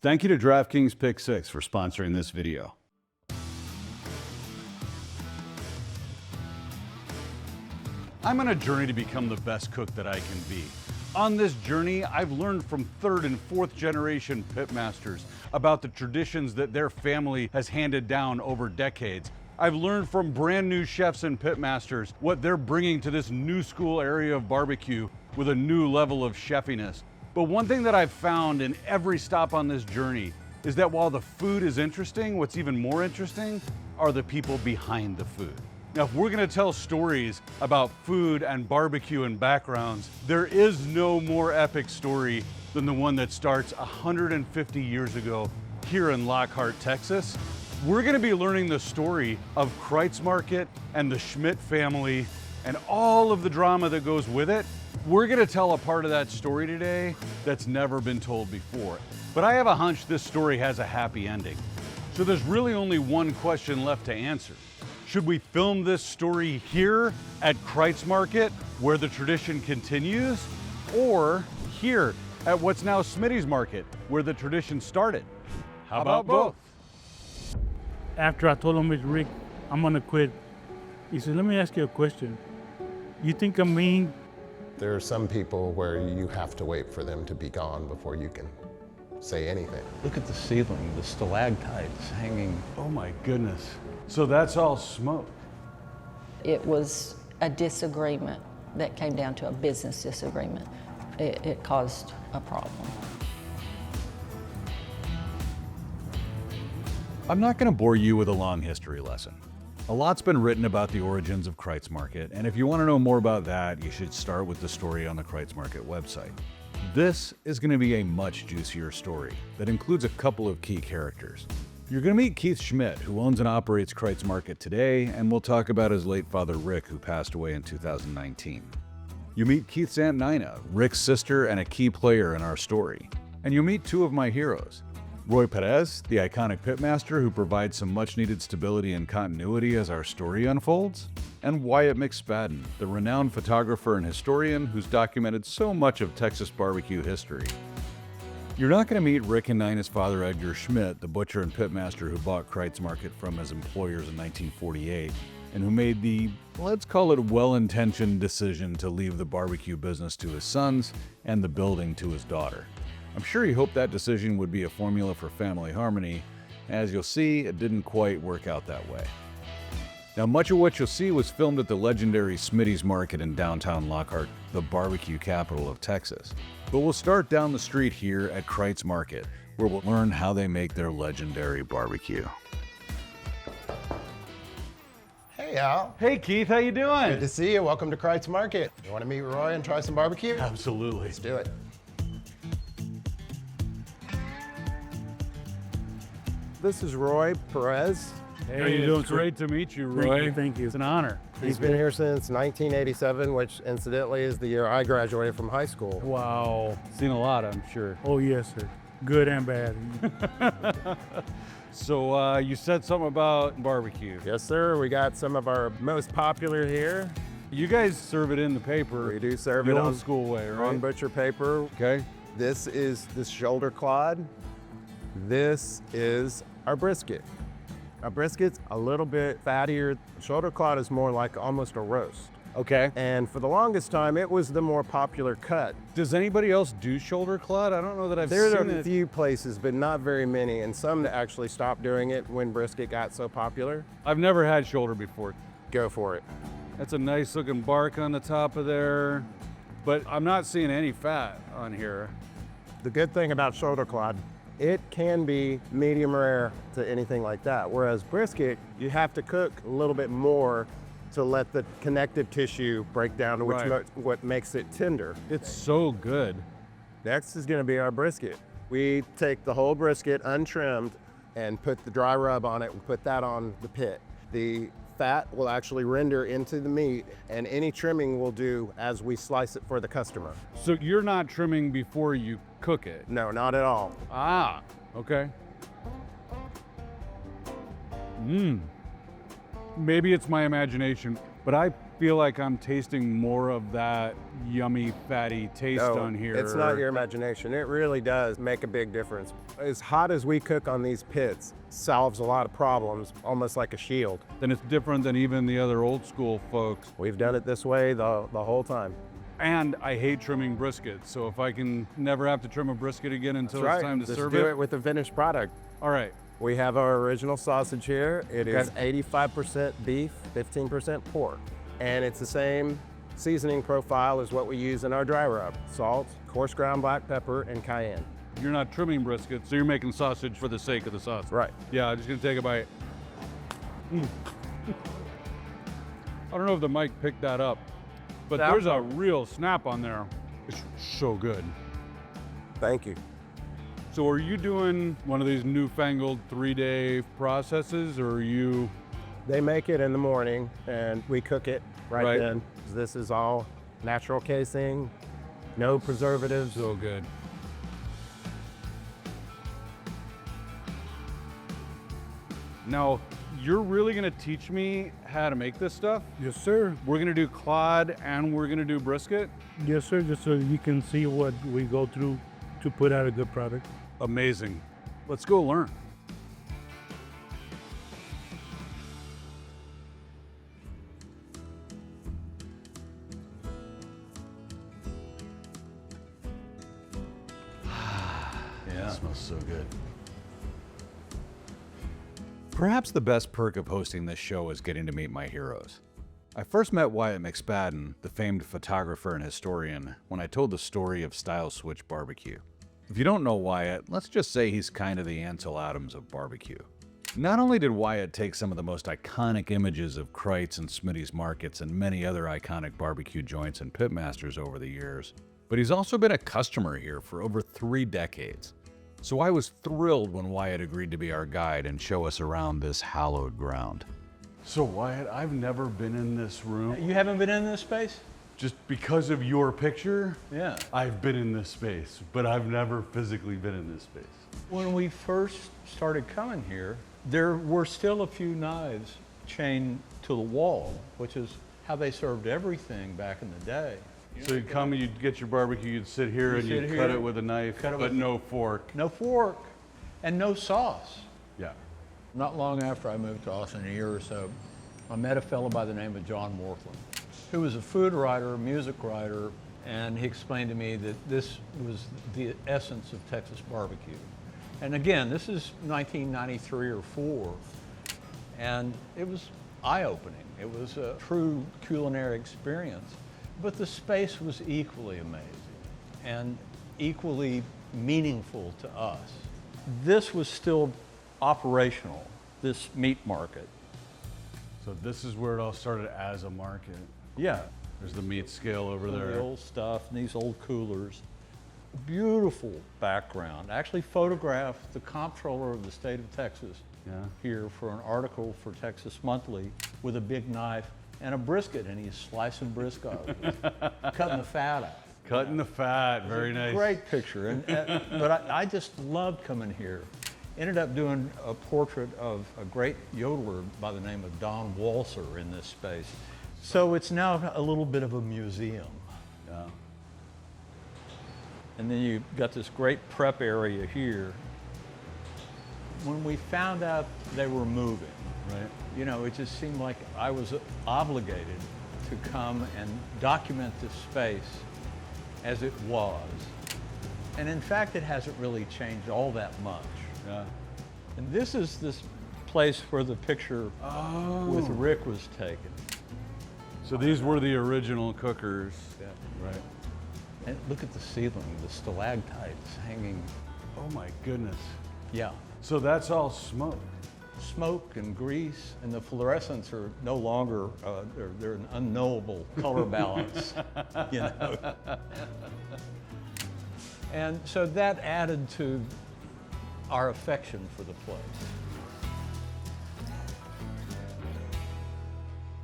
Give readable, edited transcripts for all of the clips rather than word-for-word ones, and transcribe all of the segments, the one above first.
Thank you to DraftKings Pick 6 for sponsoring this video. I'm on a journey to become the best cook that I can be. On this journey, I've learned from third and fourth generation pitmasters about the traditions that their family has handed down over decades. I've learned from brand new chefs and pitmasters what they're bringing to this new school area of barbecue with a new level of chefiness. But one thing that I've found in every stop on this journey is that while the food is interesting, what's even more interesting are the people behind the food. Now, if we're gonna tell stories about food and barbecue and backgrounds, there is no more epic story than the one that starts 150 years ago here in Lockhart, Texas. We're gonna be learning the story of Kreuz Market and the Schmidt family and all of the drama that goes with it. We're gonna tell a part of that story today that's never been told before. But I have a hunch this story has a happy ending. So there's really only one question left to answer. Should we film this story here at Kreuz Market, where the tradition continues, or here at what's now Smitty's Market, where the tradition started? How about both? After I told him, Rick, I'm gonna quit, he said, let me ask you a question. You think I'm mean? There are some people where you have to wait for them to be gone before you can say anything. Look at the ceiling, the stalactites hanging. Oh my goodness. So that's all smoke. It was a disagreement that came down to a business disagreement. It caused a problem. I'm not going to bore you with a long history lesson. A lot's been written about the origins of Kreuz Market, and if you want to know more about that, you should start with the story on the Kreuz Market website. This is going to be a much juicier story that includes a couple of key characters. You're going to meet Keith Schmidt, who owns and operates Kreuz Market today, and we'll talk about his late father Rick, who passed away in 2019. You meet Keith's Aunt Nina, Rick's sister and a key player in our story. And you'll meet two of my heroes. Roy Perez, the iconic pitmaster who provides some much-needed stability and continuity as our story unfolds, and Wyatt McSpadden, the renowned photographer and historian who's documented so much of Texas barbecue history. You're not going to meet Rick and Nina's father Edgar Schmidt, the butcher and pitmaster who bought Kreuz Market from his employers in 1948, and who made the, let's call it, well-intentioned decision to leave the barbecue business to his sons and the building to his daughter. I'm sure he hoped that decision would be a formula for family harmony. As you'll see, it didn't quite work out that way. Now, much of what you'll see was filmed at the legendary Smitty's Market in downtown Lockhart, the barbecue capital of Texas. But we'll start down the street here at Kreuz Market, where we'll learn how they make their legendary barbecue. Hey, Al. Hey Keith, how you doing? Good to see you. Welcome to Kreuz Market. You want to meet Roy and try some barbecue? Absolutely. Let's do it. This is Roy Perez. Hey, how you doing, It's sir? great to meet you, Roy. Thank you. It's an honor. He's been here since 1987, which incidentally is the year I graduated from high school. Wow. Seen a lot, I'm sure. Oh, yes, sir. Good and bad. So you said something about barbecue. Yes, sir. We got some of our most popular here. You guys serve it in the paper. We do serve the it old on school way, right? on butcher paper. Okay. This is the shoulder clod. This is our brisket. Our brisket's a little bit fattier. Shoulder clod is more like almost a roast. Okay. And for the longest time, it was the more popular cut. Does anybody else do shoulder clod? I don't know that I've There seen are a it. few places, but not very many, and some that actually stopped doing it when brisket got so popular. I've never had shoulder before. Go for it. That's a nice looking bark on the top of there, but I'm not seeing any fat on here. The good thing about shoulder clod, it can be medium rare to anything like that. Whereas brisket, you have to cook a little bit more to let the connective tissue break down, which Right. what makes it tender. It's so good. Next is gonna be our brisket. We take the whole brisket untrimmed and put the dry rub on it and put that on the pit. The fat will actually render into the meat, and any trimming we'll do as we slice it for the customer. So you're not trimming before you cook it? No, not at all. Ah, okay. Maybe it's my imagination. But I feel like I'm tasting more of that yummy, fatty taste No, on here. it's not your imagination. It really does make a big difference. As hot as we cook on these pits solves a lot of problems, almost like a shield. Then it's different than even the other old school folks. We've done it this way the whole time. And I hate trimming brisket, so if I can never have to trim a brisket again until That's it's right. time to Just serve do it. it with the finished product. All right. We have our original sausage here. It is Okay. 85% beef, 15% pork. And it's the same seasoning profile as what we use in our dry rub. Salt, coarse ground black pepper, and cayenne. You're not trimming brisket, so you're making sausage for the sake of the sausage. Right. Yeah, I'm just gonna take a bite. I don't know if the mic picked that up, but Snap. there's a real snap on there. It's so good. Thank you. So are you doing one of these newfangled 3-day processes, or are you? They make it in the morning and we cook it right then. This is all natural casing, no preservatives. So good. Now, you're really gonna teach me how to make this stuff? Yes, sir. We're gonna do Clod and we're gonna do brisket? Yes, sir. Just so you can see what we go through to put out a good product. Amazing. Let's go learn. Yeah. It smells so good. Perhaps the best perk of hosting this show is getting to meet my heroes. I first met Wyatt McSpadden, the famed photographer and historian, when I told the story of Style Switch Barbecue. If you don't know Wyatt, let's just say he's kind of the Ansel Adams of barbecue. Not only did Wyatt take some of the most iconic images of Kreuz and Smitty's markets and many other iconic barbecue joints and pitmasters over the years, but he's also been a customer here for over 3 decades. So I was thrilled when Wyatt agreed to be our guide and show us around this hallowed ground. So Wyatt, I've never been in this room. You haven't been in this space? Just because of your picture, Yeah. I've been in this space, but I've never physically been in this space. When we first started coming here, there were still a few knives chained to the wall, which is how they served everything back in the day. So you'd come and you'd get your barbecue, you'd sit here You'd and sit you'd here, cut it with a knife, cut it but with- no fork. No fork and no sauce. Yeah. Not long after I moved to Austin, a year or so, I met a fellow by the name of John Morthland, who was a food writer, a music writer, and he explained to me that this was the essence of Texas barbecue. And again, this is 1993 or 4, and it was eye-opening. It was a true culinary experience, but the space was equally amazing and equally meaningful to us. This was still operational, this meat market. So this is where it all started as a market. Yeah. There's the meat scale over The there. old stuff and these old coolers. Beautiful background. Actually photographed the comptroller of the state of Texas here for an article for Texas Monthly with a big knife and a brisket, and he's slicing brisket, cutting the fat out. Cutting the fat, very nice. Great picture, and but I just loved coming here. Ended up doing a portrait of a great yodeler by the name of Don Walser in this space. So it's now a little bit of a museum. Yeah. And then you've got this great prep area here. When we found out they were moving, Right. you know, it just seemed like I was obligated to come and document this space as it was. And in fact, it hasn't really changed all that much. Yeah. And this is this place where the picture with Rick was taken. So these were the original cookers. Yeah. Right. And look at the ceiling, the stalactites hanging. Oh my goodness. Yeah. So that's all smoke. Smoke and grease, and the fluorescents are no longer, they're an unknowable color balance, you know. And so that added to our affection for the place.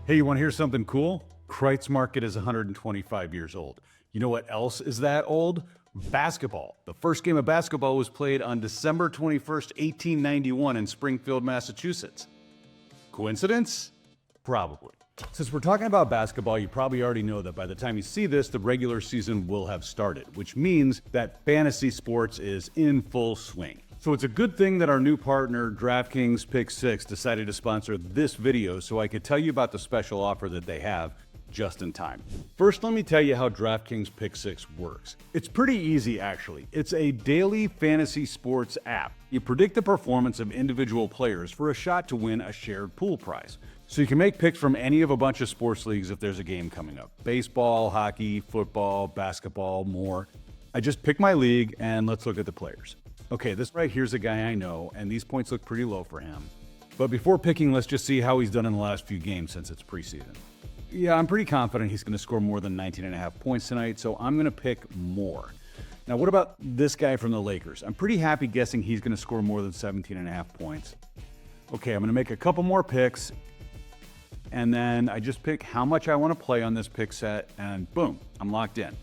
Hey, you want to hear something cool? Kreuz Market is 125 years old. You know what else is that old? Basketball. The first game of basketball was played on December 21st, 1891 in Springfield, Massachusetts. Coincidence? Probably. Since we're talking about basketball, you probably already know that by the time you see this, the regular season will have started, which means that fantasy sports is in full swing. So it's a good thing that our new partner, DraftKings Pick 6, decided to sponsor this video so I could tell you about the special offer that they have just in time. First, let me tell you how DraftKings Pick 6 works. It's pretty easy, actually. It's a daily fantasy sports app. You predict the performance of individual players for a shot to win a shared pool prize. So you can make picks from any of a bunch of sports leagues if there's a game coming up. Baseball, hockey, football, basketball, more. I just pick my league and let's look at the players. Okay, this right here's a guy I know, and these points look pretty low for him. But before picking, let's just see how he's done in the last few games since it's preseason. Yeah, I'm pretty confident he's going to score more than 19.5 points tonight, so I'm going to pick more. Now, what about this guy from the Lakers? I'm pretty happy guessing he's going to score more than 17.5 points. Okay, I'm going to make a couple more picks, and then I just pick how much I want to play on this pick set, and boom, I'm locked in.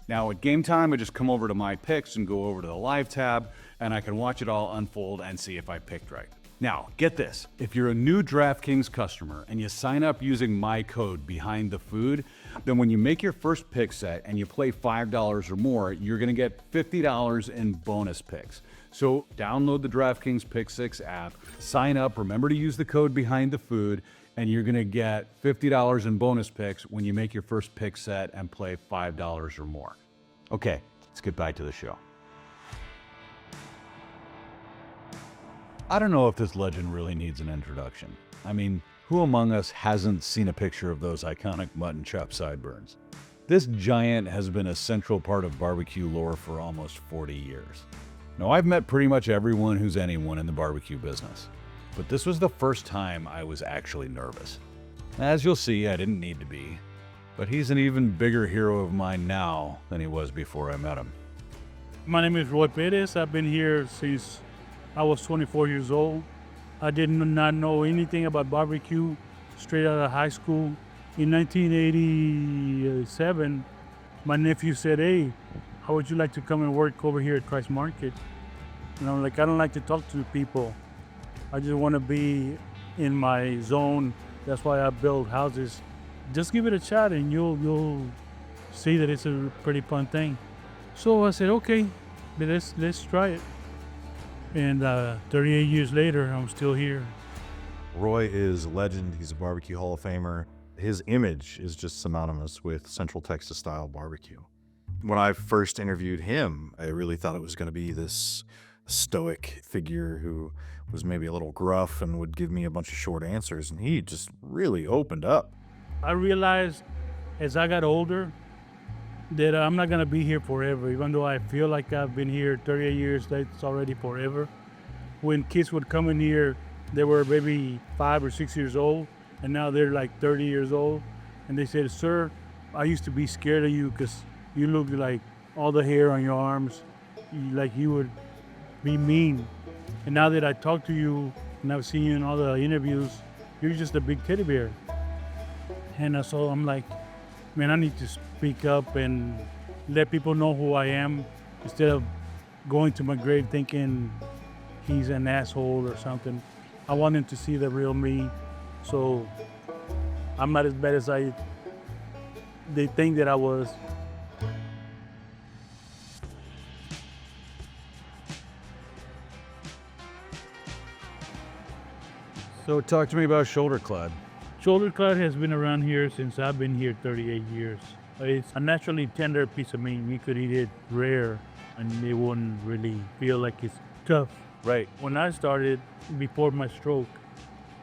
Now, at game time, I just come over to my picks and go over to the live tab, and I can watch it all unfold and see if I picked right. Now, get this. If you're a new DraftKings customer and you sign up using my code behind the food, then when you make your first pick set and you play $5 or more, you're going to get $50 in bonus picks. So download the DraftKings Pick 6 app, sign up, remember to use the code behind the food, and you're going to get $50 in bonus picks when you make your first pick set and play $5 or more. Okay, let's get back to the show. I don't know if this legend really needs an introduction. I mean, who among us hasn't seen a picture of those iconic mutton chop sideburns? This giant has been a central part of barbecue lore for almost 40 years. Now, I've met pretty much everyone who's anyone in the barbecue business, but this was the first time I was actually nervous. As you'll see, I didn't need to be, but he's an even bigger hero of mine now than he was before I met him. My name is Roy Perez. I've been here since I was 24 years old. I did not know anything about barbecue straight out of high school. In 1987, my nephew said, "Hey, how would you like to come and work over here at Kreuz Market?" And I'm like, "I don't like to talk to people. I just want to be in my zone. That's why I build houses. Just give it a shot and you'll see that it's a pretty fun thing." So I said, "Okay, let's try it." And 38 years later, I'm still here. Roy is a legend. He's a barbecue Hall of Famer. His image is just synonymous with Central Texas style barbecue. When I first interviewed him, I really thought it was going to be this stoic figure who was maybe a little gruff and would give me a bunch of short answers, and he just really opened up. I realized as I got older that I'm not gonna be here forever. Even though I feel like I've been here 38 years, that's already forever. When kids would come in here, they were maybe 5 or 6 years old, and now they're like 30 years old. And they said, "Sir, I used to be scared of you because you look like all the hair on your arms, like you would be mean. And now that I talk to you and I've seen you in all the interviews, you're just a big teddy bear." And so I'm like, man, I need to speak up and let people know who I am instead of going to my grave thinking he's an asshole or something. I want him to see the real me. So I'm not as bad as they think that I was. So talk to me about shoulder clod. Shoulder clod has been around here since I've been here 38 years. It's a naturally tender piece of meat. You could eat it rare and it wouldn't really feel like it's tough. Right. When I started, before my stroke,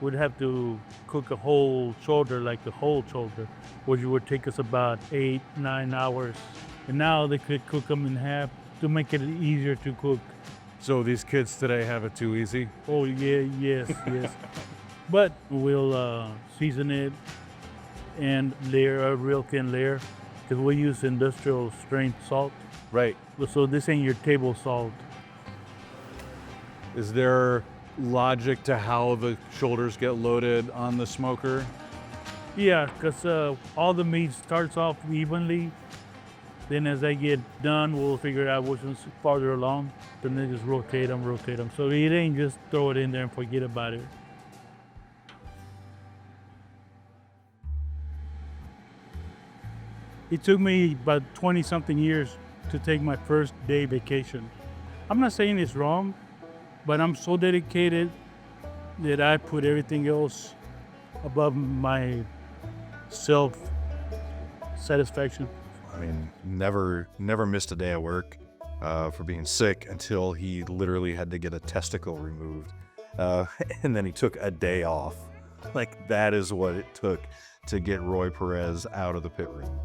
we'd have to cook a whole shoulder, like the whole shoulder, which would take us about 8-9 hours. And now they could cook them in half to make it easier to cook. So these kids today have it too easy? Oh yeah, yes. But we'll season it and layer a real thin layer because we use industrial strength salt. Right. So this ain't your table salt. Is there logic to how the shoulders get loaded on the smoker? Yeah, because all the meat starts off evenly. Then as they get done, we'll figure out which one's farther along. Then they just rotate them. So it ain't just throw it in there and forget about it. It took me about 20-something years to take my first day vacation. I'm not saying it's wrong, but I'm so dedicated that I put everything else above my self-satisfaction. I mean, never missed a day of work for being sick until he literally had to get a testicle removed. And then he took a day off. Like, that is what it took to get Roy Perez out of the pit room.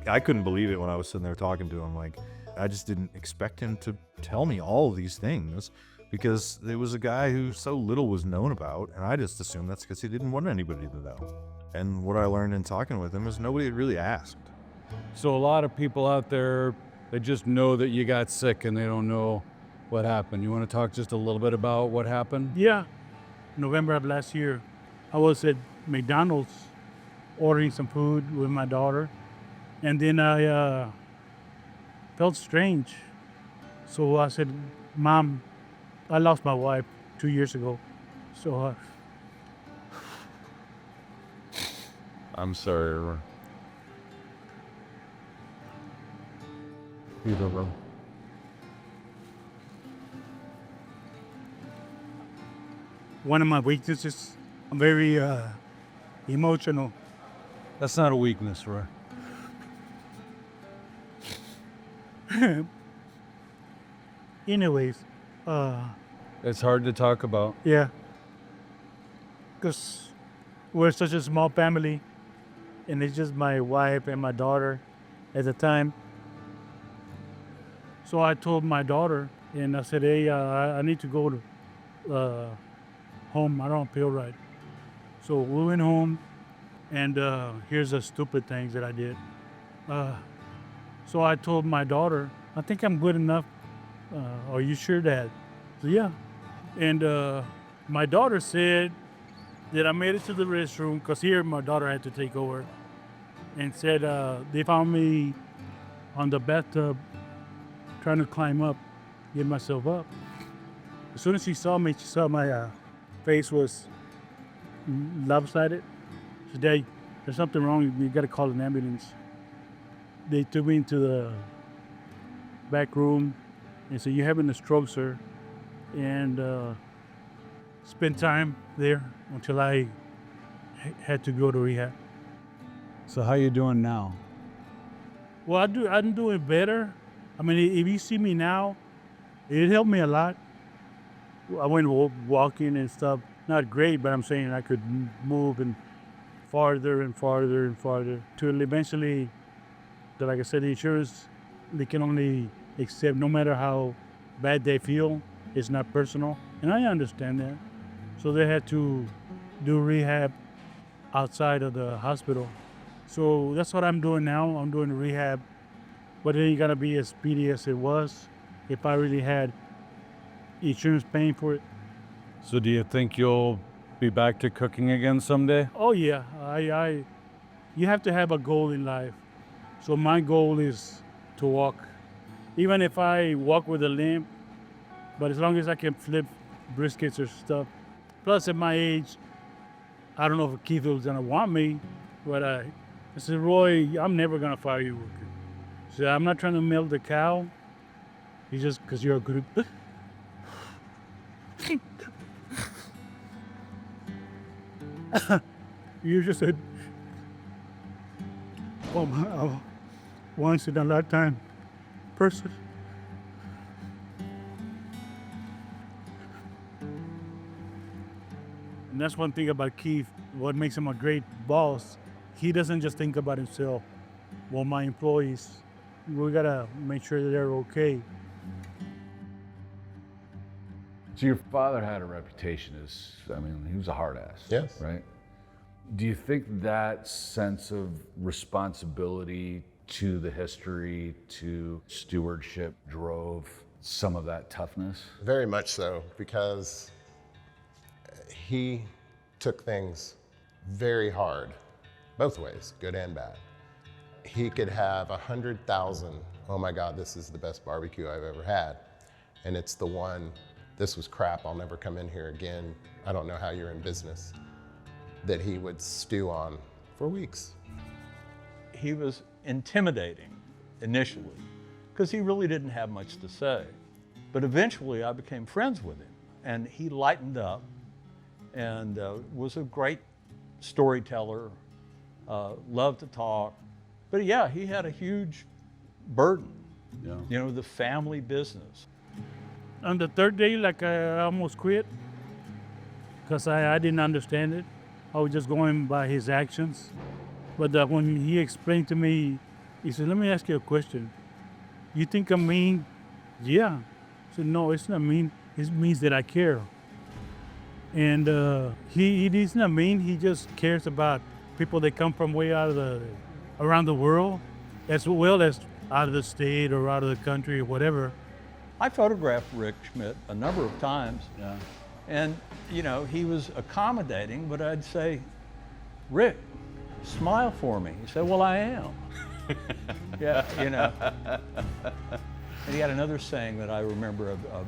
I couldn't believe it when I was sitting there talking to him. Like, I just didn't expect him to tell me all of these things because there was a guy who so little was known about, and I just assumed that's because he didn't want anybody to know. And what I learned in talking with him is nobody had really asked. So a lot of people out there, they just know that you got sick and they don't know what happened. You want to talk just a little bit about what happened? Yeah, November of last year, I was at McDonald's ordering some food with my daughter, and then I felt strange. So I said, Mom, I lost my wife 2 years ago. So I'm sorry. You don't know. one of my weaknesses, I'm very emotional. That's not a weakness, Roy. Anyways, It's hard to talk about. yeah, because we're such a small family, and it's just my wife and my daughter at the time. So I told my daughter, and I said, hey, I need to go to home. I don't feel right. So we went home, and here's the stupid things that I did. So I told my daughter, I think I'm good enough. Are you sure, Dad? So yeah. And my daughter said that I made it to the restroom, because here my daughter had to take over, and said they found me on the bathtub trying to climb up, get myself up. As soon as she saw me, she saw my face was lopsided. She said, Dad, there's something wrong. You got to call an ambulance. They took me into the back room and said, you're having a stroke, sir. And spent time there until I had to go to rehab. So how you doing now? Well, I'm doing better. I mean, if you see me now, it helped me a lot. I went walking and stuff. Not great, but I'm saying I could move and farther and farther and farther till eventually, like I said, the insurance, they can only accept no matter how bad they feel. It's not personal, and I understand that. So they had to do rehab outside of the hospital. So that's what I'm doing now. I'm doing rehab, but it ain't gonna be as speedy as it was if I really had insurance paying for it. So do you think you'll be back to cooking again someday? Oh yeah, you have to have a goal in life. So my goal is to walk, even if I walk with a limp, but as long as I can flip briskets or stuff. Plus at my age, I don't know if Keith was gonna want me, but I said, Roy, I'm never gonna fire you. So I'm not trying to milk the cow. It's just because you're a good. You just said, once in a lifetime person. And that's one thing about Keith, what makes him a great boss. He doesn't just think about himself. Well, my employees, we gotta make sure that they're okay. So your father had a reputation as, he was a hard ass. Yes. Right? Do you think that sense of responsibility to the history, to stewardship drove some of that toughness? Very much so, because he took things very hard, both ways, good and bad. He could have 100,000, oh my God, this is the best barbecue I've ever had. And it's the one, this was crap, I'll never come in here again. I don't know how you're in business. That he would stew on for weeks. He was intimidating initially because he really didn't have much to say. But eventually I became friends with him, and he lightened up and was a great storyteller, loved to talk. But yeah, he had a huge burden, you know, the family business. On the third day, like I almost quit because I didn't understand it. I was just going by his actions. But when he explained to me, he said, "Let me ask you a question. You think I'm mean?" "Yeah." I said, "No, it's not mean. It means that I care." And he's not mean. He just cares about people that come from way out of around the world, as well as out of the state or out of the country or whatever. I photographed Rick Schmidt a number of times. Yeah. And, you know, he was accommodating, but I'd say, "Rick, smile for me." He said, "Well, I am." Yeah, you know. And he had another saying that I remember, a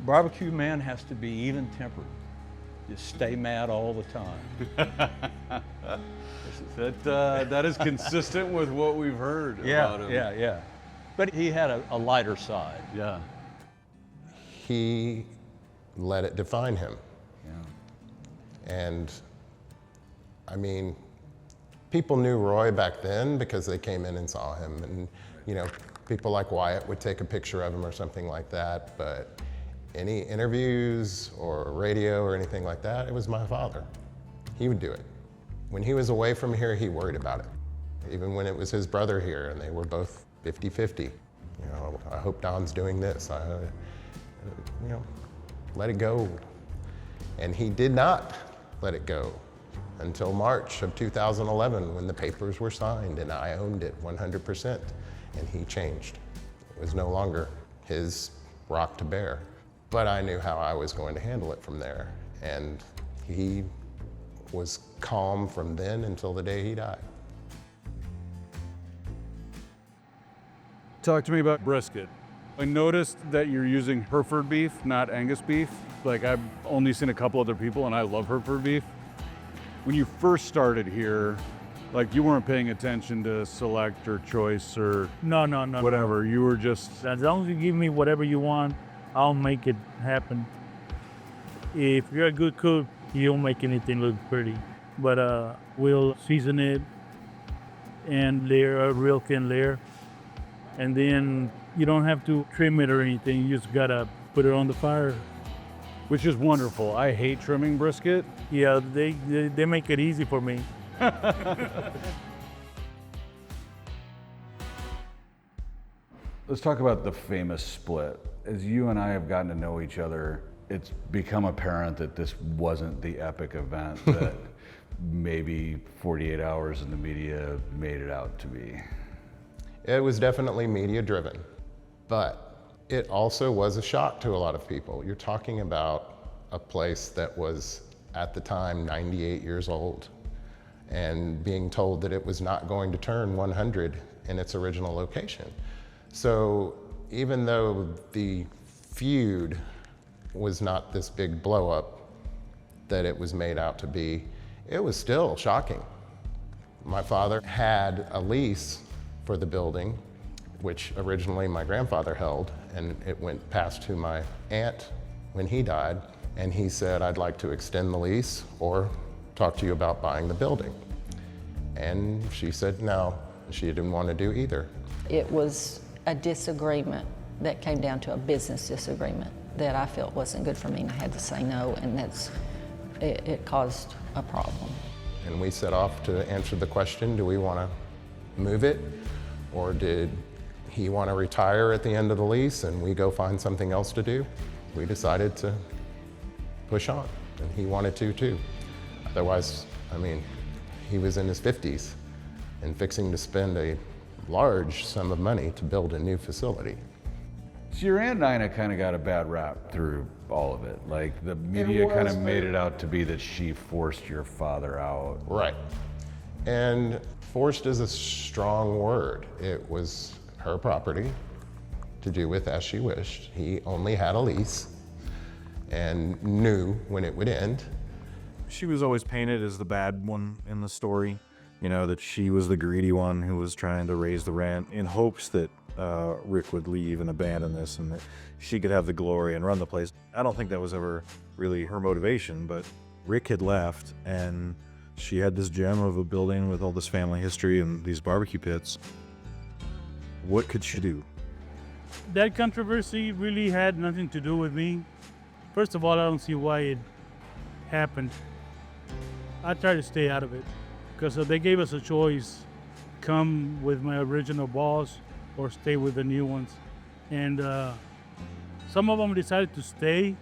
barbecue man has to be even-tempered. Just stay mad all the time. That is consistent with what we've heard about him. Yeah. But he had a lighter side. Yeah. He let it define him. Yeah. And I mean, people knew Roy back then because they came in and saw him. And, you know, people like Wyatt would take a picture of him or something like that. But any interviews or radio or anything like that, it was my father. He would do it. When he was away from here, he worried about it. Even when it was his brother here and they were both 50-50. You know, I hope Don's doing this. You know, let it go. And he did not let it go until March of 2011 when the papers were signed and I owned it 100%. And he changed. It was no longer his rock to bear. But I knew how I was going to handle it from there. And he was calm from then until the day he died. Talk to me about brisket. I noticed that you're using Hereford beef, not Angus beef. Like, I've only seen a couple other people and I love Hereford beef. When you first started here, like, you weren't paying attention to select or choice or No. whatever. You were just, As long as you give me whatever you want, I'll make it happen. If you're a good cook, you'll make anything look pretty. But we'll season it and layer a real thin layer. And then you don't have to trim it or anything. You just gotta put it on the fire. which is wonderful. I hate trimming brisket. Yeah, they make it easy for me. Let's talk about the famous split. As you and I have gotten to know each other, it's become apparent that this wasn't the epic event that maybe 48 hours in the media made it out to be. It was definitely media driven, but it also was a shock to a lot of people. You're talking about a place that was at the time 98 years old and being told that it was not going to turn 100 in its original location. So even though the feud was not this big blow up that it was made out to be, it was still shocking. My father had a lease for the building, which originally my grandfather held, and it went past to my aunt when he died, and he said, "I'd like to extend the lease or talk to you about buying the building." And she said no, she didn't want to do either. It was a disagreement that came down to a business disagreement that I felt wasn't good for me, and I had to say no, and it caused a problem. And we set off to answer the question, do we want to move it? Or did he want to retire at the end of the lease and we go find something else to do? We decided to push on, and he wanted to too. Otherwise, I mean, he was in his 50s and fixing to spend a large sum of money to build a new facility. So your Aunt Nina kind of got a bad rap through all of it. Like the media kind of made it out to be that she forced your father out. Right. And forced is a strong word. It was her property to do with as she wished. He only had a lease and knew when it would end. She was always painted as the bad one in the story. You know, that she was the greedy one who was trying to raise the rent in hopes that Rick would leave and abandon this and that she could have the glory and run the place. I don't think that was ever really her motivation, but Rick had left and she had this gem of a building with all this family history and these barbecue pits. What could she do? That controversy really had nothing to do with me. First of all, I don't see why it happened. I try to stay out of it because they gave us a choice, come with my original boss or stay with the new ones. And some of them decided to stay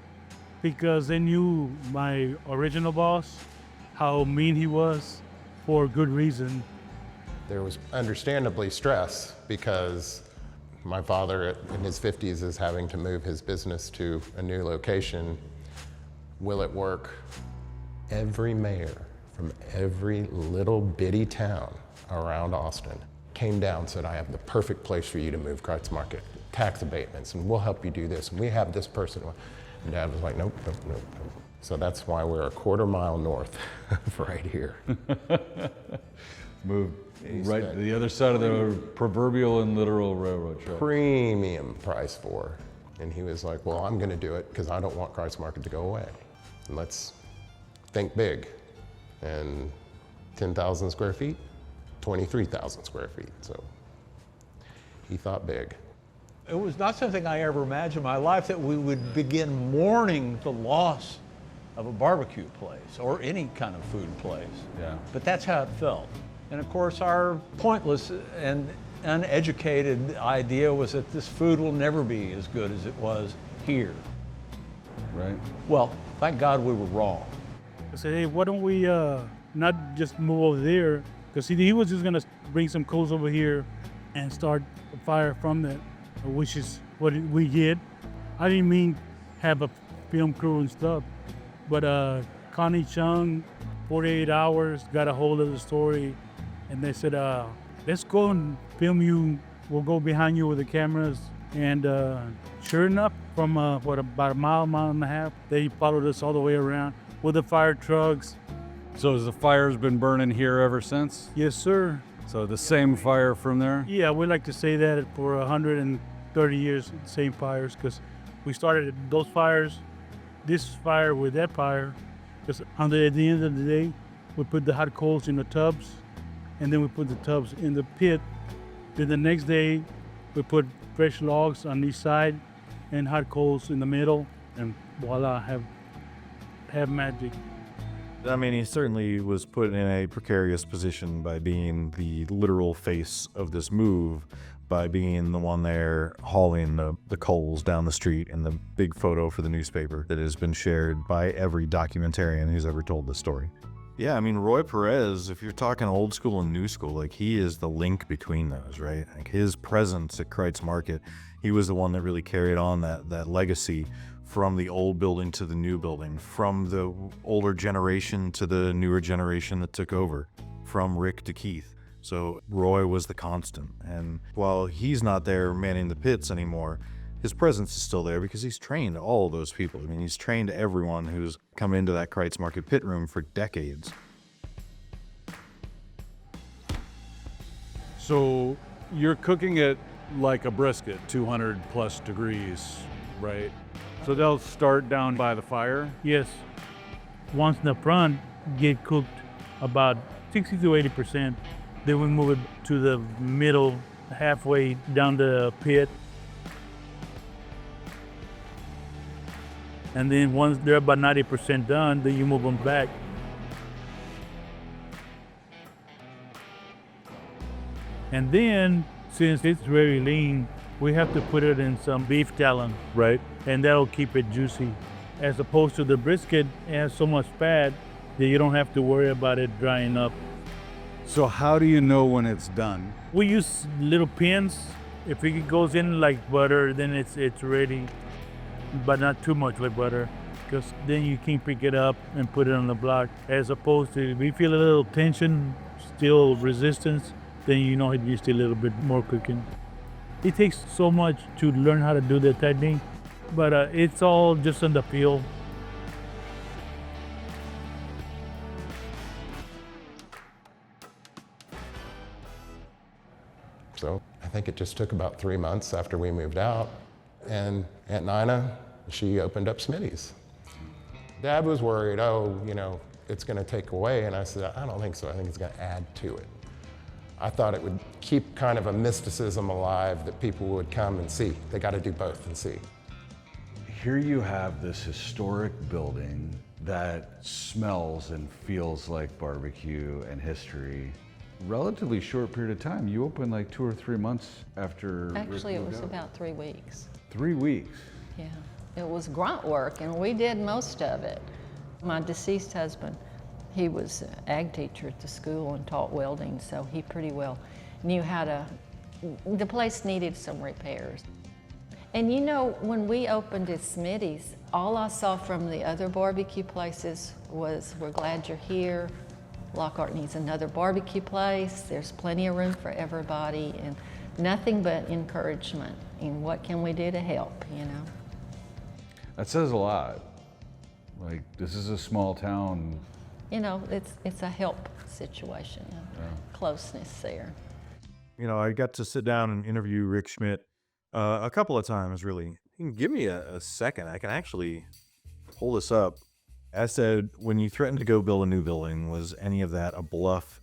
because they knew my original boss, how mean he was, for good reason. There was understandably stress because my father in his 50s is having to move his business to a new location. Will it work? Every mayor from every little bitty town around Austin came down and said, I have the perfect place for you to move Kreuz Market. Tax abatements, and we'll help you do this, and we have this person. And Dad was like, nope, nope, nope, nope. So that's why we're a quarter mile north right here. Move right to the other side of the proverbial and literal railroad track. Premium price for. And he was like, well, I'm gonna do it because I don't want Kreuz Market to go away. And let's think big. And 10,000 square feet, 23,000 square feet. So he thought big. It was not something I ever imagined in my life that we would begin mourning the loss of a barbecue place or any kind of food place. Yeah. But that's how it felt. And of course, our pointless and uneducated idea was that this food will never be as good as it was here. Right. Well, thank God we were wrong. I said, hey, why don't we not just move over there? Because he was just gonna bring some coals over here and start a fire from that, which is what we did. I didn't mean have a film crew and stuff, but Connie Chung, 48 Hours, got a hold of the story, and they said, let's go and film you. We'll go behind you with the cameras. And sure enough, from about a mile and a half, they followed us all the way around with the fire trucks. So has the fire's been burning here ever since? Yes, sir. So the same fire from there? Yeah, we like to say that for 130 years, same fires, because we started those fires, this fire with that fire, because at the end of the day, we put the hot coals in the tubs, and then we put the tubs in the pit. Then the next day, we put fresh logs on each side and hot coals in the middle, and voila, have magic. I mean, he certainly was put in a precarious position by being the literal face of this move, by being the one there hauling the coals down the street in the big photo for the newspaper that has been shared by every documentarian who's ever told the story. Yeah, I mean, Roy Perez, if you're talking old school and new school, like, he is the link between those, right? Like, his presence at Kreuz Market, he was the one that really carried on that legacy from the old building to the new building, from the older generation to the newer generation that took over, from Rick to Keith. So Roy was the constant. And while he's not there manning the pits anymore, his presence is still there because he's trained all of those people. I mean, he's trained everyone who's come into that Kreuz Market pit room for decades. So you're cooking it like a brisket, 200 plus degrees, right? So they'll start down by the fire? Yes. Once the front get cooked about 60 to 80%, then we move it to the middle, halfway down the pit. And then once they're about 90% done, then you move them back. And then, since it's very lean, we have to put it in some beef talon, Right. and that'll keep it juicy. As opposed to the brisket, it has so much fat that you don't have to worry about it drying up. So how do you know when it's done? We use little pins. If it goes in like butter, then it's ready, but not too much like butter, because then you can pick it up and put it on the block. As opposed to, if you feel a little tension, still resistance, then you know it needs a little bit more cooking. It takes so much to learn how to do that technique, but it's all just on the feel. So I think it just took about 3 months after we moved out. And Aunt Nina, she opened up Smitty's. Dad was worried, oh, you know, it's gonna take away. And I said, I don't think so. I think it's gonna add to it. I thought it would keep kind of a mysticism alive that people would come and see. They gotta do both and see. Here you have this historic building that smells and feels like barbecue and history. Relatively short period of time. You opened like 2 or 3 months after. Actually, it Rick was moved out. about 3 weeks. 3 weeks. Yeah, it was grunt work, and we did most of it. My deceased husband, he was an ag teacher at the school and taught welding, so he pretty well knew how to. The place needed some repairs. And you know, when we opened at Smitty's, all I saw from the other barbecue places was, we're glad you're here. Lockhart needs another barbecue place. There's plenty of room for everybody, and nothing but encouragement. And what can we do to help, you know? That says a lot. Like, this is a small town. You know, it's a help situation, closeness there. You know, I got to sit down and interview Rick Schmidt a couple of times, really. You can give me a second. I can actually pull this up. I said, when you threatened to go build a new building, was any of that a bluff?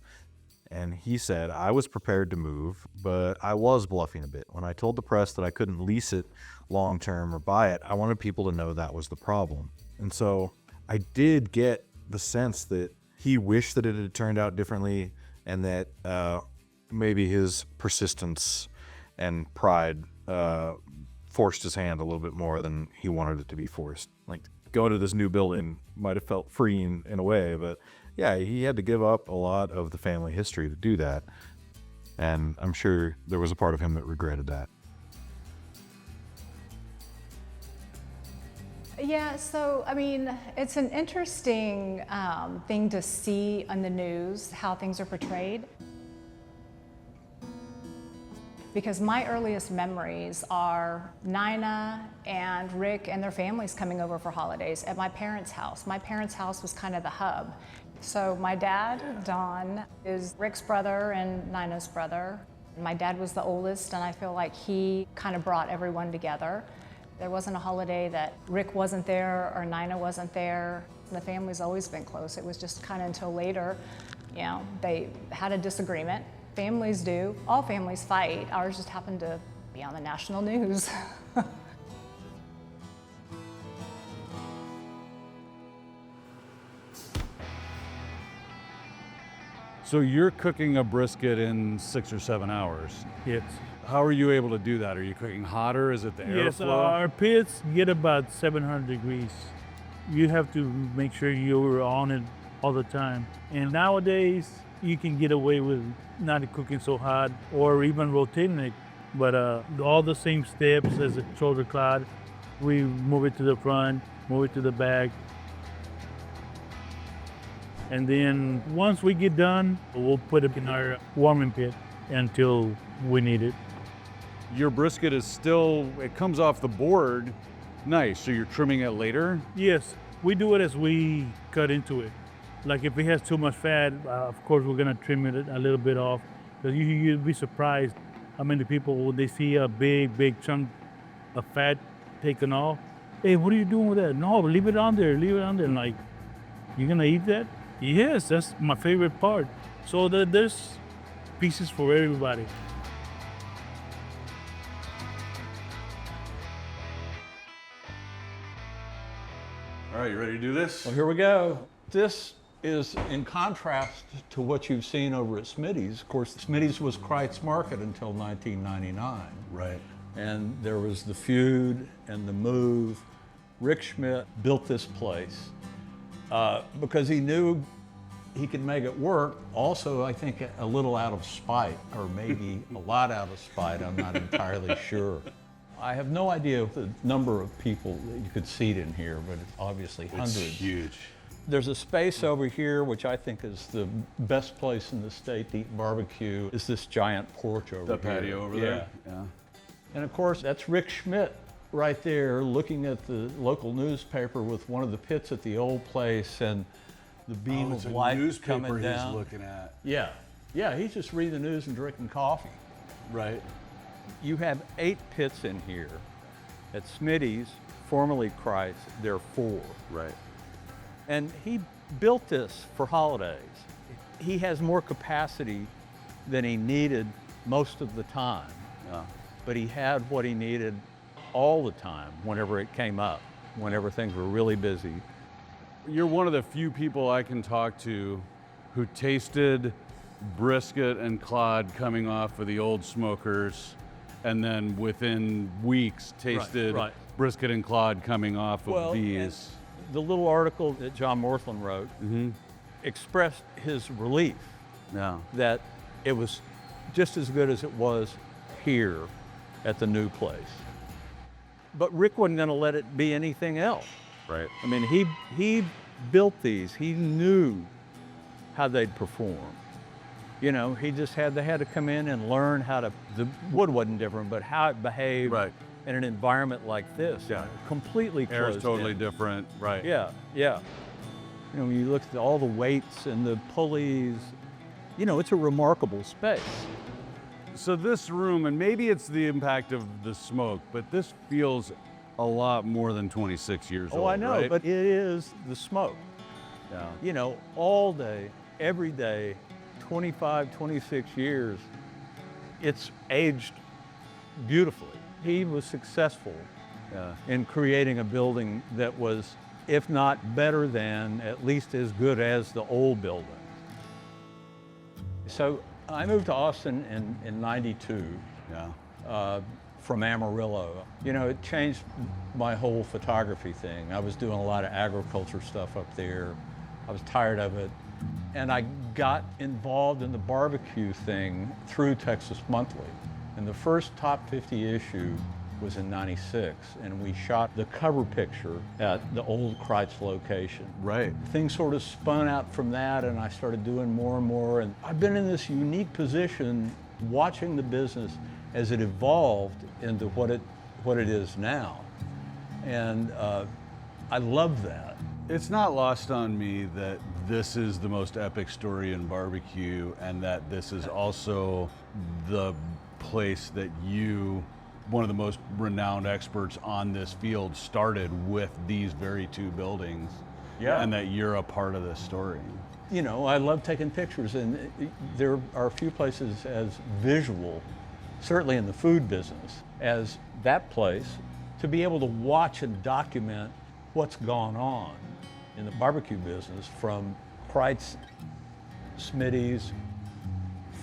And he said, I was prepared to move, but I was bluffing a bit. When I told the press that I couldn't lease it long term or buy it, I wanted people to know that was the problem. And so I did get the sense that he wished that it had turned out differently, and that maybe his persistence and pride forced his hand a little bit more than he wanted it to be forced. Like, going to this new building might have felt freeing in a way, but yeah, he had to give up a lot of the family history to do that. And I'm sure there was a part of him that regretted that. Yeah, so I mean, it's an interesting thing to see on the news, how things are portrayed. Because my earliest memories are Nina and Rick and their families coming over for holidays at my parents' house. My parents' house was kind of the hub. So my dad, Don, is Rick's brother and Nina's brother. My dad was the oldest, and I feel like he kind of brought everyone together. There wasn't a holiday that Rick wasn't there or Nina wasn't there. The family's always been close. It was just kind of until later, you know, they had a disagreement. Families do. All families fight. Ours just happened to be on the national news. So you're cooking a brisket in 6 or 7 hours. Yes. How are you able to do that? Are you cooking hotter? Is it the Yes, airflow? our pits get about 700 degrees. You have to make sure you're on it all the time. And nowadays, you can get away with not cooking so hot or even rotating it. But all the same steps as a shoulder clod. We move it to the front, move it to the back. And then once we get done, we'll put it in our warming pit until we need it. Your brisket is still, it comes off the board. Nice, so you're trimming it later? Yes, we do it as we cut into it. Like if it has too much fat, of course we're gonna trim it a little bit off. Because you'd be surprised how many people, when they see a big chunk of fat taken off, hey, what are you doing with that? No, leave it on there, leave it on there. And like, you gonna eat that? Yes, that's my favorite part. So there's pieces for everybody. All right, you ready to do this? Well, here we go. This is in contrast to what you've seen over at Smitty's. Of course, Smitty's was Kreuz Market until 1999. Right. And there was the feud and the move. Rick Schmidt built this place because he knew he could make it work. Also, I think a little out of spite, or maybe a lot out of spite, I'm not entirely sure. I have no idea the number of people that you could seat in here, but it's obviously hundreds. It's huge. There's a space over here, which I think is the best place in the state to eat barbecue, is this giant porch over The here. patio over there? Yeah. And of course, that's Rick Schmidt right there looking at the local newspaper with one of the pits at the old place and the beam of light coming down. he's looking at. Yeah, he's just reading the news and drinking coffee. Right. You have 8 pits in here. At Smitty's, formerly Kreuz, there are 4. Right. And he built this for holidays. He has more capacity than he needed most of the time, but he had what he needed all the time whenever it came up, whenever things were really busy. You're one of the few people I can talk to who tasted brisket and Clod coming off of the old smokers, and then within weeks tasted right. brisket and Clod coming off of these. The little article that John Morthland wrote expressed his relief that it was just as good as it was here at the new place. But Rick wasn't going to let it be anything else. Right. I mean, he built these. He knew how they'd perform. You know, they had to come in and learn how to, the wood wasn't different, but how it behaved in an environment like this. Yeah. Completely closed Air's totally in. different. Right. Yeah, yeah. You know, when you look at all the weights and the pulleys, you know, it's a remarkable space. So this room, and maybe it's the impact of the smoke, but this feels a lot more than 26 years old. Oh, I know, right? but it is the smoke. Yeah. You know, all day, every day, 25, 26 years, it's aged beautifully. He was successful in creating a building that was, if not better than, at least as good as the old building. So I moved to Austin in 92 from Amarillo. You know, it changed my whole photography thing. I was doing a lot of agriculture stuff up there. I was tired of it. And I got involved in the barbecue thing through Texas Monthly. And the first top 50 issue was in '96, and we shot the cover picture at the old Kreuz location. Right. Things sort of spun out from that, and I started doing more and more. And I've been in this unique position watching the business as it evolved into what it is now. And I love that. It's not lost on me that this is the most epic story in barbecue, and that this is also the place that you, one of the most renowned experts on this field, started with these very 2 buildings. Yeah. And that you're a part of this story. You know, I love taking pictures, and there are a few places as visual, certainly in the food business, as that place, to be able to watch and document what's gone on in the barbecue business from Kreuz, Smitty's,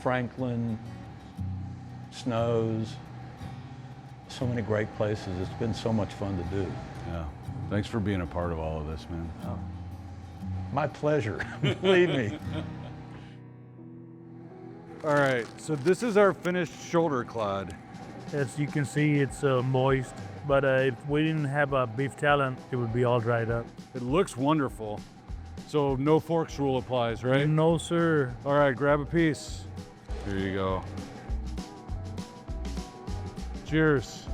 Franklin, Snow's, so many great places. It's been so much fun to do. Yeah. Thanks for being a part of all of this, man. Oh. My pleasure, believe me. All right, so this is our finished shoulder Clod. As you can see, it's moist, but if we didn't have a beef talon, it would be all dried up. It looks wonderful. So no forks rule applies, right? No, sir. All right, grab a piece. Here you go. Cheers.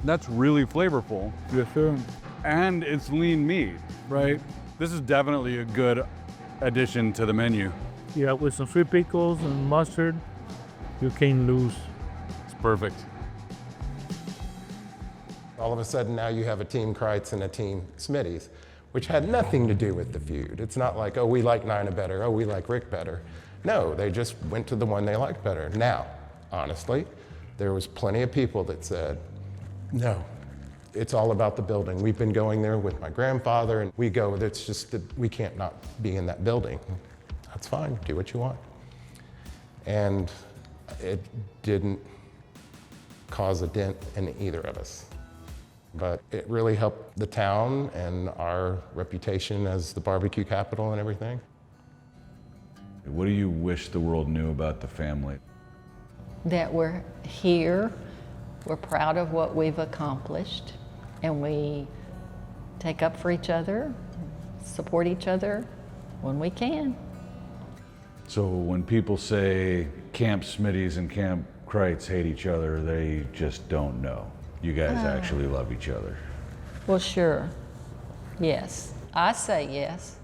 That's really flavorful. Yes, sir. And it's lean meat, right? This is definitely a good addition to the menu. Yeah, with some sweet pickles and mustard, you can't lose. It's perfect. All of a sudden now you have a team Kreuz and a team Smitty's, which had nothing to do with the feud. It's not like, oh, we like Nina better, oh, we like Rick better. No, they just went to the one they liked better. Now, honestly, there was plenty of people that said, no, it's all about the building. We've been going there with my grandfather, and we go, it's just that we can't not be in that building. That's fine, do what you want. And it didn't cause a dent in either of us. But it really helped the town and our reputation as the barbecue capital and everything. What do you wish the world knew about the family? That we're here, we're proud of what we've accomplished, and we take up for each other, support each other when we can. So when people say Camp Smitty's and Camp Kreuz hate each other, they just don't know. You guys actually love each other. Well, sure. Yes. I say yes.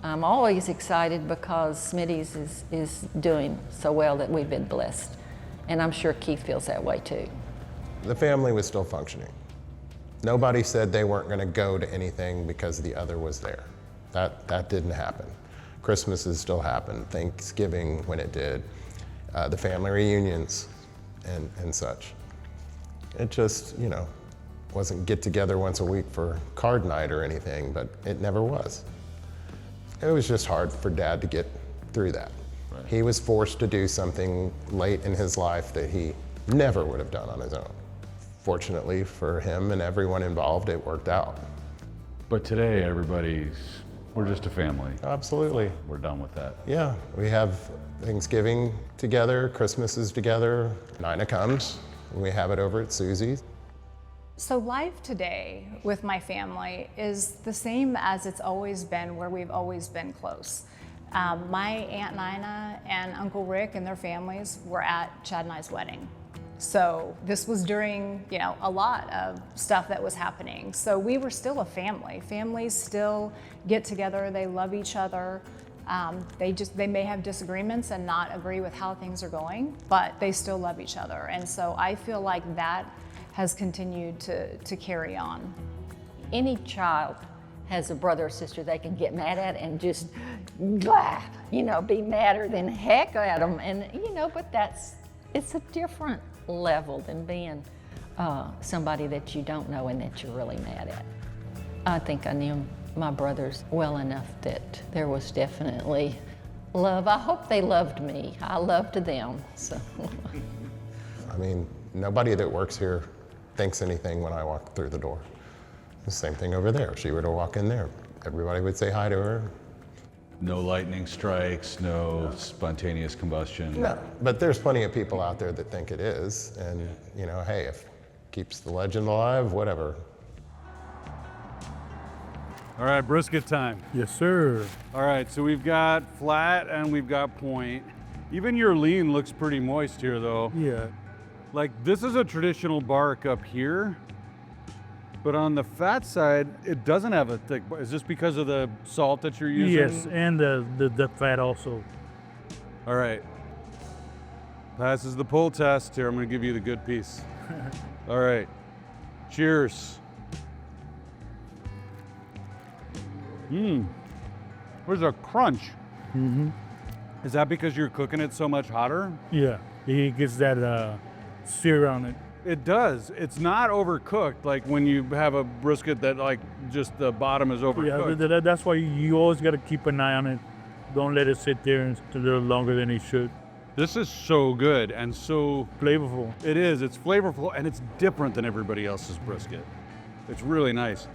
I'm always excited because Smitty's is doing so well that we've been blessed. And I'm sure Keith feels that way too. The family was still functioning. Nobody said they weren't going to go to anything because the other was there. That didn't happen. Christmases still happened, Thanksgiving when it did, the family reunions and such. It just, you know, wasn't get together once a week for card night or anything, but it never was. It was just hard for Dad to get through that. Right. He was forced to do something late in his life that he never would have done on his own. Fortunately for him and everyone involved, it worked out. But today, we're just a family. Absolutely. We're done with that. Yeah, we have Thanksgiving together, Christmases together. Nina comes, and we have it over at Susie's. So life today with my family is the same as it's always been, where we've always been close. My Aunt Nina and Uncle Rick and their families were at Chad and I's wedding. So this was during, you know, a lot of stuff that was happening. So we were still a family. Families still get together, they love each other. They may have disagreements and not agree with how things are going, but they still love each other. And so I feel like that has continued to carry on. Any child has a brother or sister they can get mad at and just, blah, you know, be madder than heck at them. And, you know, but it's a different level than being somebody that you don't know and that you're really mad at. I think I knew my brothers well enough that there was definitely love. I hope they loved me. I loved them, so. I mean, nobody that works here thinks anything when I walk through the door. The same thing over there. If she were to walk in there, everybody would say hi to her. No lightning strikes, no spontaneous combustion. No, but there's plenty of people out there that think it is, and you know, hey, if keeps the legend alive, whatever. All right, brisket time. Yes, sir. All right, so we've got flat and we've got point. Even your lean looks pretty moist here though. Yeah. Like this is a traditional bark up here, but on the fat side, it doesn't have a thick bark. Is this because of the salt that you're using? Yes, and the fat also. All right. Passes the pull test. Here, I'm gonna give you the good piece. All right. Cheers. Where's a crunch? Mm-hmm. Is that because you're cooking it so much hotter? Yeah, it gets that sear on it. It does. It's not overcooked like when you have a brisket that like just the bottom is overcooked. Yeah, that's why you always got to keep an eye on it. Don't let it sit there a little longer than it should. This is so good and so Flavorful. It is. It's flavorful and it's different than everybody else's brisket. It's really nice.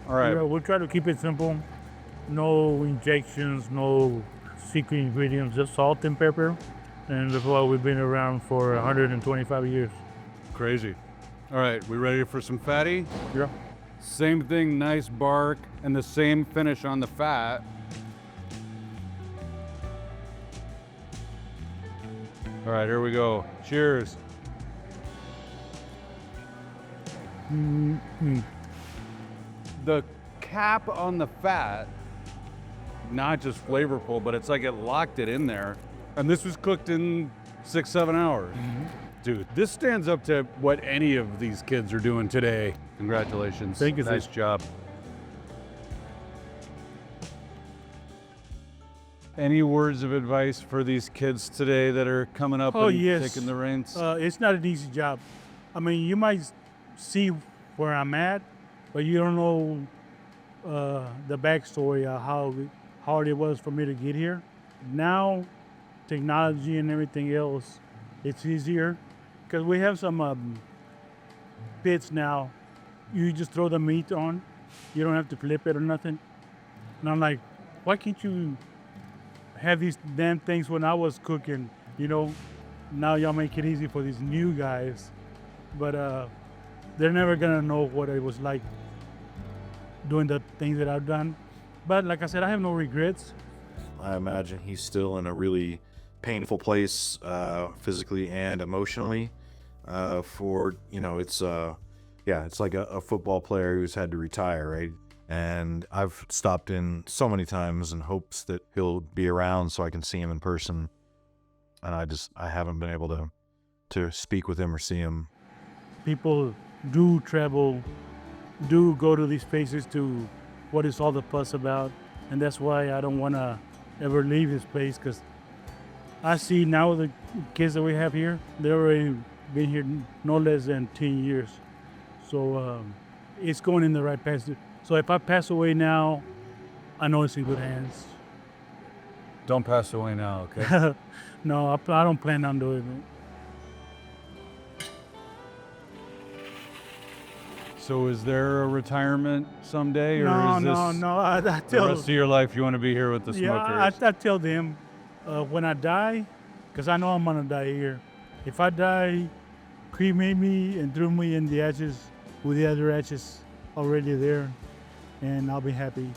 All right. Yeah, we'll try to keep it simple. No injections, no secret ingredients, just salt and pepper. And that's why we've been around for 125 years. Crazy. All right, we ready for some fatty? Yeah. Same thing, nice bark, and the same finish on the fat. All right, here we go. Cheers. Mm-hmm. The cap on the fat, not just flavorful, but it's like it locked it in there. And this was cooked in 6-7 hours. Mm-hmm. Dude, this stands up to what any of these kids are doing today. Congratulations. Thank you, Nice sir. job. Any words of advice for these kids today that are coming up and yes. taking the reins? It's not an easy job. I mean, you might see where I'm at, but you don't know the backstory of how hard it was for me to get here. Now, technology and everything else, it's easier because we have some pits now. You just throw the meat on. You don't have to flip it or nothing. And I'm like, why can't you have these damn things when I was cooking, you know? Now y'all make it easy for these new guys, but they're never gonna know what it was like doing the things that I've done. But like I said, I have no regrets. I imagine he's still in a really painful place, physically and emotionally. It's like a football player who's had to retire, right? And I've stopped in so many times in hopes that he'll be around so I can see him in person. And I haven't been able to speak with him or see him. People do travel, do go to these places to what is all the fuss about. And that's why I don't want to ever leave this place, because I see now the kids that we have here, they've already been here no less than 10 years. So it's going in the right path. So if I pass away now, I know it's in good hands. Don't pass away now, okay? No, I don't plan on doing it. So is there a retirement someday, or No, is this no. I the tell, rest of your life you want to be here with the smokers? I tell them when I die, because I know I'm gonna die here. If I die, cremate me and throw me in the ashes with the other ashes already there, and I'll be happy.